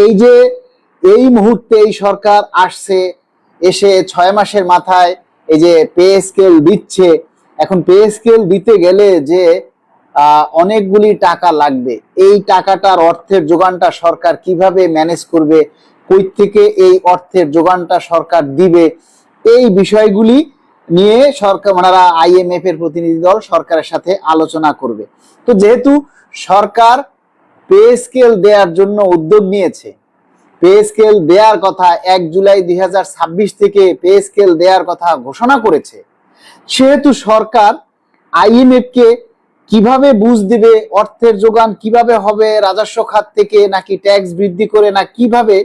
এই যে এই মুহূর্তে এই সরকার আসছে, এসে 6 মাসের মাথায় এই যে পে স্কেল দিচ্ছে। এখন পে স্কেল দিতে গেলে যে অনেকগুলি টাকা লাগবে, এই টাকাটার অর্থের যোগানটা সরকার কিভাবে ম্যানেজ করবে, কই থেকে এই অর্থের যোগানটা সরকার দিবে, এই বিষয়গুলি নিয়ে সরকার ওনারা IMF এর প্রতিনিধি দল সরকারের সাথে আলোচনা করবে। তো যেহেতু সরকার পে স্কেল দেওয়ার জন্য উদ্যোগ নিয়েছে, পে স্কেল দেওয়ার কথা 1 জুলাই 2026 থেকে পে স্কেল দেওয়ার কথা ঘোষণা করেছে, সেহেতু সরকার IMF কে কিভাবে বুঝ দিবে, অর্থের যোগান কিভাবে হবে, রাজস্ব খাত থেকে নাকি ট্যাক্স বৃদ্ধি করে, না কিভাবে,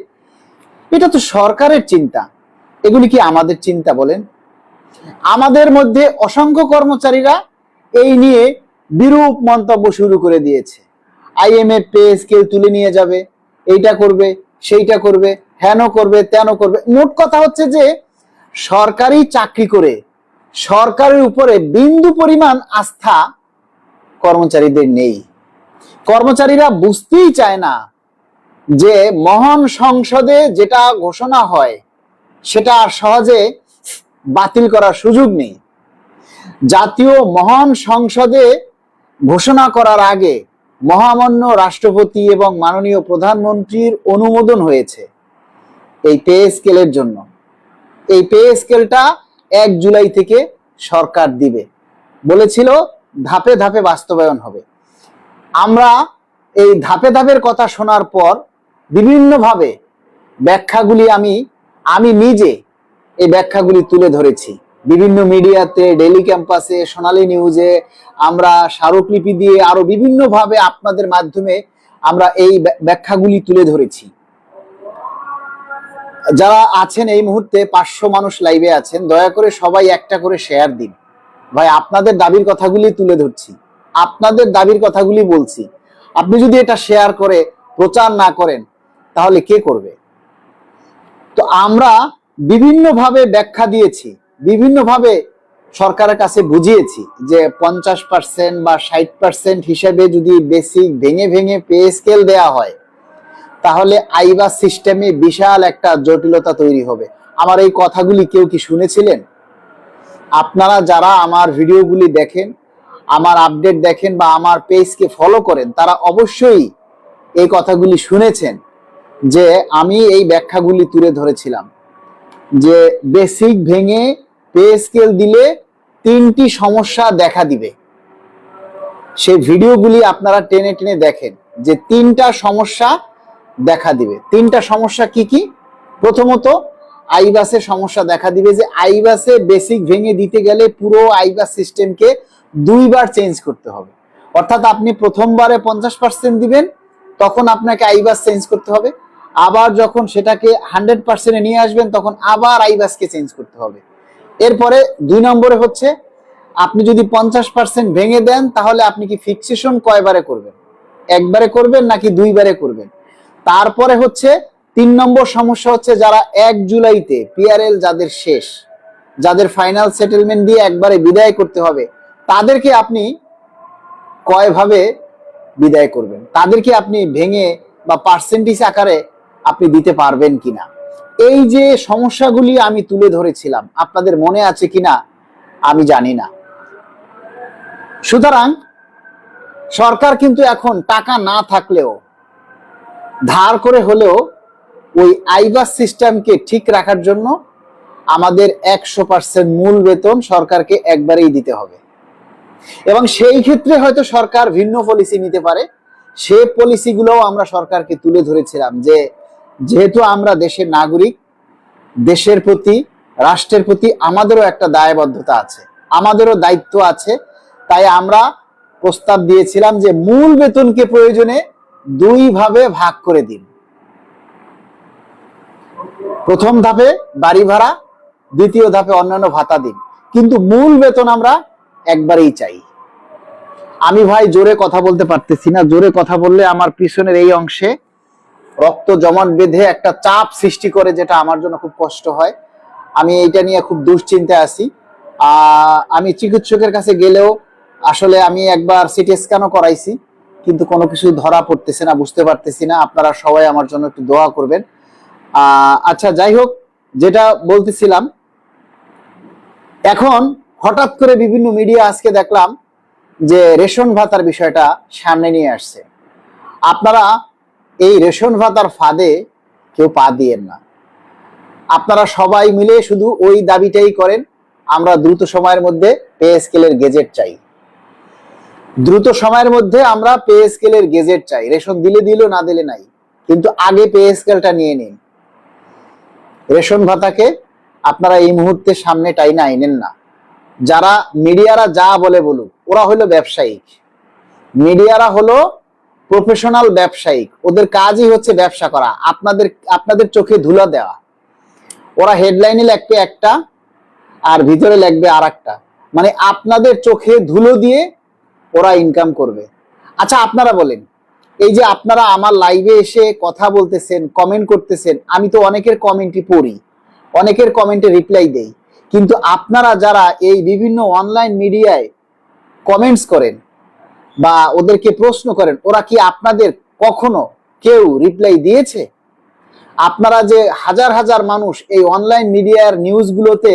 এটা তো সরকারের চিন্তা। এগুলি কি আমাদের চিন্তা বলেন? আমাদের মধ্যে অসংখ্য কর্মচারীরা এই নিয়ে বিরূপ মন্তব্য শুরু করে দিয়েছে। IMF পে স্কেল তুলে নিয়ে যাবে, এইটা করবে, সেইটা করবে, হেন করবে, তেন করবে। মোট কথা হচ্ছে যে সরকারি চাকরি করে সরকারের উপরে বিন্দু পরিমাণ আস্থা কর্মচারীদের নেই। কর্মচারীরা বুঝতেই চায় না যে মহান সংসদে যেটা ঘোষণা হয় সেটা সহজে বাতিল করার সুযোগ নেই। জাতীয় মহান সংসদে ঘোষণা করার আগে মহামান্য রাষ্ট্রপতি এবং মাননীয় প্রধানমন্ত্রীর অনুমোদন হয়েছে এই পে স্কেলের জন্য। এই পে স্কেলটা 1 জুলাই থেকে সরকার দিবে বলেছিল, ধাপে ধাপে বাস্তবায়ন হবে। আমরা এই ধাপে ধাপের কথা শোনার পর বিভিন্নভাবে ব্যাখ্যাগুলি আমি নিজে এই ব্যাখ্যাগুলি তুলে ধরেছি বিভিন্ন মিডিয়াতে, ডেইলি ক্যাম্পাসে, সোনালী নিউজে, আমরা স্মারকলিপি দিয়ে আরো বিভিন্নভাবে আপনাদের মাধ্যমে আমরা এই ব্যাখ্যাগুলি তুলে ধরেছি। যারা আছেন এই মুহূর্তে 500 মানুষ লাইভে আছেন, দয়া করে সবাই একটা করে শেয়ার দিন। ভাই, আপনাদের দাবির কথাগুলি তুলে ধরছি, আপনাদের দাবির কথাগুলি বলছি। আপনি যদি এটা শেয়ার করে প্রচার না করেন তাহলে কে করবে? তো আমরা বিভিন্নভাবে ব্যাখ্যা দিয়েছি, বিভিন্নভাবে সরকারের কাছে বুঝিয়েছি যে 50% বা 60% হিসেবে যদি বেসিক ভেঙে ভেঙে পে স্কেল দেয়া হয় তাহলে আইবাস সিস্টেমে বিশাল একটা জটিলতা তৈরি হবে। আমার এই কথাগুলি কেউ কি শুনেছিলেন? আপনারা যারা আমার ভিডিওগুলি দেখেন, আমার আপডেট দেখেন বা আমার পেজকে ফলো করেন, তারা অবশ্যই এই কথাগুলি শুনেছেন যে আমি এই ব্যাখ্যাগুলি তুলে ধরেছিলাম যে বেসিক ভেঙে পে স্কেল দিলে 3টি সমস্যা দেখা দিবে। সেই ভিডিওগুলি আপনারা টেনে টেনে দেখেন যে 3টা সমস্যা দেখা দিবে। 3টা সমস্যা কি কি? প্রথমত, আইবাসে সমস্যা দেখা দিবে যে আইবাসে বেসিক ভেঙে দিতে গেলে পুরো আইবাস সিস্টেমকে 2 বার চেঞ্জ করতে হবে। অর্থাৎ আপনি প্রথমবারে 50% দিবেন, তখন আপনাকে আইবাস চেঞ্জ করতে হবে। আবার যখন সেটাকে 100% নিয়ে আসবেন তখন আবার আইবাসকে চেঞ্জ করতে হবে। এরপরে 2 নম্বরে হচ্ছে, আপনি যদি 50% ভেঙে দেন তাহলে আপনি কি ফিক্সেশন কয়বারে করবেন? একবারে করবেন নাকি 2 বারে করবেন? তারপরে হচ্ছে 3 নম্বর সমস্যা হচ্ছে, যারা 1 জুলাইতে পিআরএল যাদের শেষ, যাদের ফাইনাল সেটেলমেন্ট দিয়ে একবারে বিদায় করতে হবে, তাদেরকে আপনি কয়ভাবে বিদায় করবেন? তাদেরকে আপনি ভেঙে বা পার্সেন্টেজ আকারে আপনি দিতে পারবেন কিনা? এই যে সমস্যাগুলি আমি তুলে ধরেছিলাম, আপনাদের মনে আছে কিনা আমি জানি না। সুতরাং সরকার কিন্তু এখন টাকা না থাকলেও ধার করে হলেও ওই আইবাস সিস্টেমকে ঠিক রাখার জন্য আমাদের 100% মূল বেতন সরকারকে একবারেই দিতে হবে। এবং সেই ক্ষেত্রে হয়তো সরকার ভিন্ন পলিসি নিতে পারে। সেই পলিসিগুলোও আমরা সরকারকে তুলে ধরেছিলাম যে যেহেতু আমরা দেশের নাগরিক, দেশের প্রতি, রাষ্ট্রের প্রতি আমাদেরও একটা দায়বদ্ধতা আছে, আমাদেরও দায়িত্ব আছে। তাই আমরা প্রস্তাব দিয়েছিলাম যে মূল বেতনকে প্রয়োজনে 2 ভাবে ভাগ করে দিন। প্রথম ধাপে বাড়ি ভাড়া, দ্বিতীয় ধাপে অন্যান্য ভাতা দিন, কিন্তু মূল বেতন আমরা একবারেই চাই। আমি ভাই জোরে কথা বলতে পারতেছি না, জোরে কথা বললে আমার পিছনের এই অংশে রক্ত জমাট বেঁধে একটা চাপ সৃষ্টি করে, যেটা আমার জন্য খুব কষ্ট হয়। আমি এইটা নিয়ে খুব দুশ্চিন্তায় আছি। আমি চিকিৎসকের কাছে গেলেও আসলে আমি একবার সিটি স্ক্যানও করাইছি, কিন্তু কোনো কিছু ধরা পড়তেছে না, বুঝতে পারতেছি না। আপনারা সবাই আমার জন্য একটু দোয়া করবেন। আচ্ছা, যাই হোক, যেটা বলতেছিলাম, এখন হঠাৎ করে বিভিন্ন মিডিয়া আজকে দেখলাম যে রেশন ভাতার বিষয়টা সামনে নিয়ে আসছে। আপনারা এই রেশন ভাতার ফাঁদে কেউ পা দিয়েন না। আপনারা সবাই মিলে শুধু ওই দাবিটাই করেন, আমরা দ্রুত সময়ের মধ্যে পে স্কেলের গেজেট চাই। দ্রুত সময়ের মধ্যে আমরা পে স্কেলের গেজেট চাই। রেশন দিলে দিল, না দিলে নাই, কিন্তু আগে পে স্কেলটা নিয়ে নিন। রেশন ভাতাকে আপনারা এই মুহূর্তে সামনে টাইনা আইনেন না। যারা মিডিয়ারা যা বলে বলুক, ওরা হলো ব্যবসায়িক। মিডিয়ারা হলো প্রফেশনাল ব্যবসায়িক, ওদের কাজই হচ্ছে ব্যবসা করা, আপনাদের চোখে ধুলা দেওয়া। ওরা হেডলাইনে লিখবে একটা আর ভিতরে লিখবে আর একটা, মানে আপনাদের চোখে ধুলো দিয়ে ওরা ইনকাম করবে। আচ্ছা, আপনারা বলেন, এই যে আপনারা আমার লাইভে এসে কথা বলতেছেন, কমেন্ট করতেছেন, আমি তো অনেকের কমেন্টই পড়ি, অনেকের কমেন্টে রিপ্লাই দেই, কিন্তু আপনারা যারা এই বিভিন্ন অনলাইন মিডিয়ায় কমেন্টস করেন বা ওদেরকে প্রশ্ন করেন, ওরা কি আপনাদের কখনো কেউ রিপ্লাই দিয়েছে? আপনারা যে হাজার হাজার মানুষ এই অনলাইন মিডিয়ার নিউজগুলোতে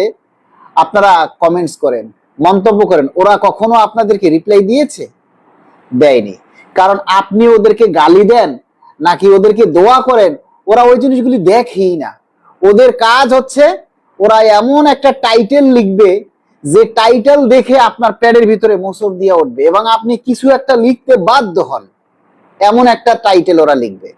আপনারা কমেন্টস করেন, মন্তব্য করেন, ওরা কখনো আপনাদেরকে রিপ্লাই দিয়েছে? দেয়নি। কারণ আপনি ওদেরকে গালি দেন নাকি ওদেরকে দোয়া করেন, ওরা ওই জিনিসগুলি দেখেই না। ওদের কাজ হচ্ছে ওরা এমন একটা টাইটেল লিখবে যে টাইটেল দেখে আপনার প্যাডের ভিতরে মোচড় দিয়ে উঠবে এবং আপনি কিছু একটা লিখতে বাধ্য হন, এমন একটা টাইটেল ওরা লিখবে।